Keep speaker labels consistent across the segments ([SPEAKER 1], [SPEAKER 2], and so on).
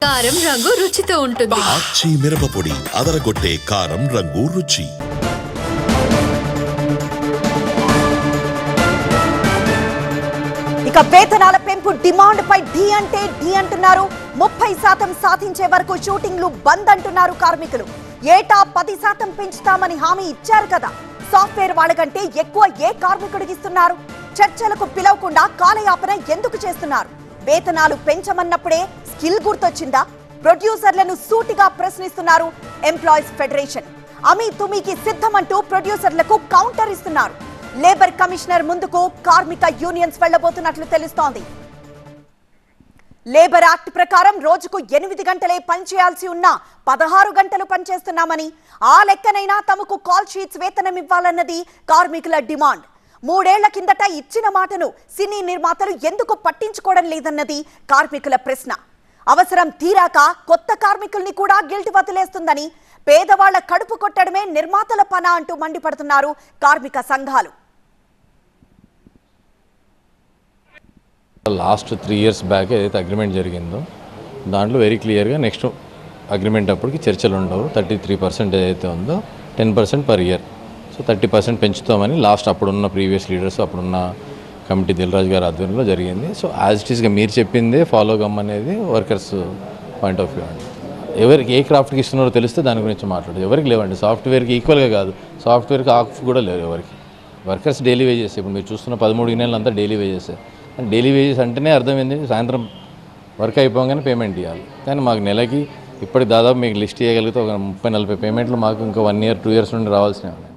[SPEAKER 1] కారం రంగు రుచితో ఉంటుంది.
[SPEAKER 2] ఆచి మిరపపొడి అదరగొట్టే కారం రంగు రుచి.
[SPEAKER 3] ఇక వేతనాల పెంపు డిమాండ్ పై ఢీ అంటే ఢీ అంటున్నారు. 30% సాధించే వరకు షూటింగ్లు బంద్ అంటున్నారు కార్మికులు. ఏటా 10% పెంచుతామని హామీ ఇచ్చారు కదా. సాఫ్ట్వేర్ వాళ్ళకంటే ఎక్కువ ఏ కార్మికుడికి ఇస్తున్నారు? చర్చలకు పిలవకుండా కాలయాపన ఎందుకు చేస్తున్నారు? వేతనాలు పెంచమన్నప్పుడే స్కిల్ గుర్తొచ్చిందా? ప్రొడ్యూసర్లను సూటిగా ప్రశ్నిస్తున్నారు ఎంప్లాయీస్ ఫెడరేషన్. అమీ తుమీకి సిద్ధమంటూ ప్రొడ్యూసర్లకు కౌంటర్ ఇస్తున్నారు. లేబర్ కమిషనర్ ముందుకు కార్మిక యూనియన్స్ వెళ్లబోతున్నట్లు తెలుస్తోంది. లేబర్ యాక్ట్ ప్రకారం రోజుకు 8 గంటలే పనిచేయాల్సి ఉన్నా 16 గంటలు పనిచేస్తున్నామని, ఆ లెక్కనైనా తమకు కాల్ షీట్స్ వేతనం ఇవ్వాలన్నది కార్మికుల డిమాండ్. 3 ఏళ్ల కిందట ఇచ్చిన మాటను సినీ నిర్మాతలు ఎందుకు పట్టించుకోవడం లేదన్నది కార్మికుల ప్రశ్న. అవసరం తీరాక కొత్త కార్మికుల్ని కూడా గిల్ట్ వదిలేస్తుందని, పేదవాళ్ల కడుపు కొట్టడమే నిర్మాతల పన అంటూ మండిపడుతున్నారు కార్మిక సంఘాలు.
[SPEAKER 4] లాస్ట్ 3 years బ్యాక్ ఏదైతే అగ్రిమెంట్ జరిగిందో దాంట్లో వెరీ క్లియర్గా నెక్స్ట్ అగ్రిమెంట్ అప్పటికి చర్చలు ఉండవు. 33% ఏదైతే ఉందో 10% పర్ ఇయర్. సో 30% పెంచుతామని లాస్ట్ అప్పుడున్న ప్రీవియస్ లీడర్స్, అప్పుడున్న కమిటీ దిల్రాజు గారి ఆధ్వర్యంలో జరిగింది. సో యాజ్ ఇట్ ఈస్గా మీరు చెప్పిందే ఫాలో కమ్మనేది వర్కర్స్ పాయింట్ ఆఫ్ వ్యూ అండి. ఎవరికి ఏ క్రాఫ్ట్కి ఇస్తున్నారో తెలిస్తే దాని గురించి మాట్లాడదు. ఎవరికి లేవండి. సాఫ్ట్వేర్కి ఈక్వల్గా కాదు, సాఫ్ట్వేర్కి ఆఫ్ కూడా లేవు ఎవరికి. వర్కర్స్ డైలీ వేజెస్, ఇప్పుడు మీరు చూస్తున్న 13 గిన్నెలు అంతా daily wages. And daily wages అంటేనే అర్థమైంది సాయంత్రం వర్క్ అయిపోగానే పేమెంట్ ఇవ్వాలి. కానీ మాకు నెలకి ఇప్పటికి దాదాపు మీకు లిస్ట్ చేయగలిగితే ఒక 30-40 పేమెంట్లు మాకు ఇంకా 1 year 2 years నుండి రావాల్సినవి ఉన్నాయి.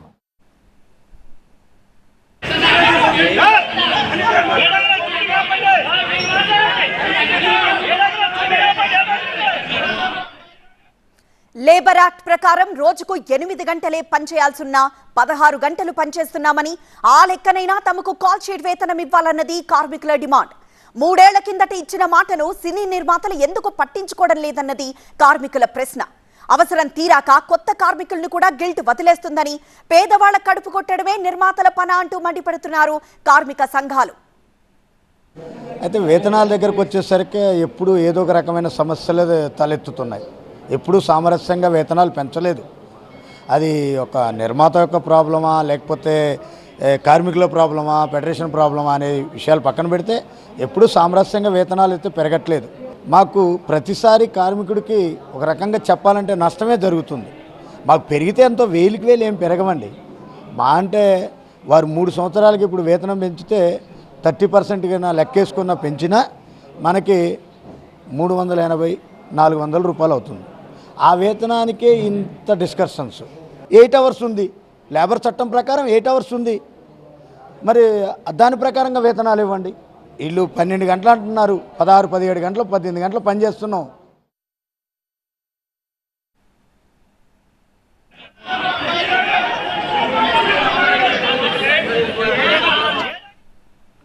[SPEAKER 3] లేబర్ యాక్ట్ ప్రకారం రోజుకు 8 గంటలే పనిచేయాల్సిన 16 గంటలు పనిచేస్తున్నామని, ఆ లెక్కనైనా తమకు కాల్ షీట్ వేతనం ఇవ్వాలన్నది కార్మికుల డిమాండ్. 3 ఏళ్ల కిందట ఇచ్చిన మాటను సినీ నిర్మాతలు ఎందుకు పట్టించుకోవడం లేదన్నది కార్మికుల ప్రశ్న. అవసరం తీరాక కొత్త కార్మికులను కూడా గిల్ట్ వదిలేస్తుందని, పేదవాళ్ల కడుపు కొట్టడమే నిర్మాతల పన అంటూ మండిపడుతున్నారు కార్మిక సంఘాలు.
[SPEAKER 5] అయితే వేతనాల దగ్గరకు వచ్చేసరికి ఎప్పుడు ఏదో ఒక రకమైన సమస్యలు తలెత్తుతున్నాయి. ఎప్పుడూ సామరస్యంగా వేతనాలు పెంచలేదు. అది ఒక నిర్మాత యొక్క ప్రాబ్లమా, లేకపోతే కార్మికుల ప్రాబ్లమా, ఫెడరేషన్ ప్రాబ్లమా అనే విషయాలు పక్కన పెడితే ఎప్పుడూ సామరస్యంగా వేతనాలు అయితే పెరగట్లేదు. మాకు ప్రతిసారి కార్మికుడికి ఒక రకంగా చెప్పాలంటే నష్టమే జరుగుతుంది. మాకు పెరిగితే ఎంతో 1000 ఏం పెరగమండి. మా అంటే వారు 3 సంవత్సరాలకి ఇప్పుడు వేతనం పెంచితే 30% కన్నా లెక్కేసుకున్న పెంచినా మనకి 380-400 రూపాయలు అవుతుంది. ఆ వేతనానికే ఇంత డిస్కషన్స్. 8 hours ఉంది, లేబర్ చట్టం ప్రకారం 8 hours ఉంది. మరి దాని ప్రకారంగా వేతనాలు ఇవ్వండి. వీళ్ళు 12 గంటలు అంటున్నారు, 16-17 గంటలు 18 గంటలు పనిచేస్తున్నాం.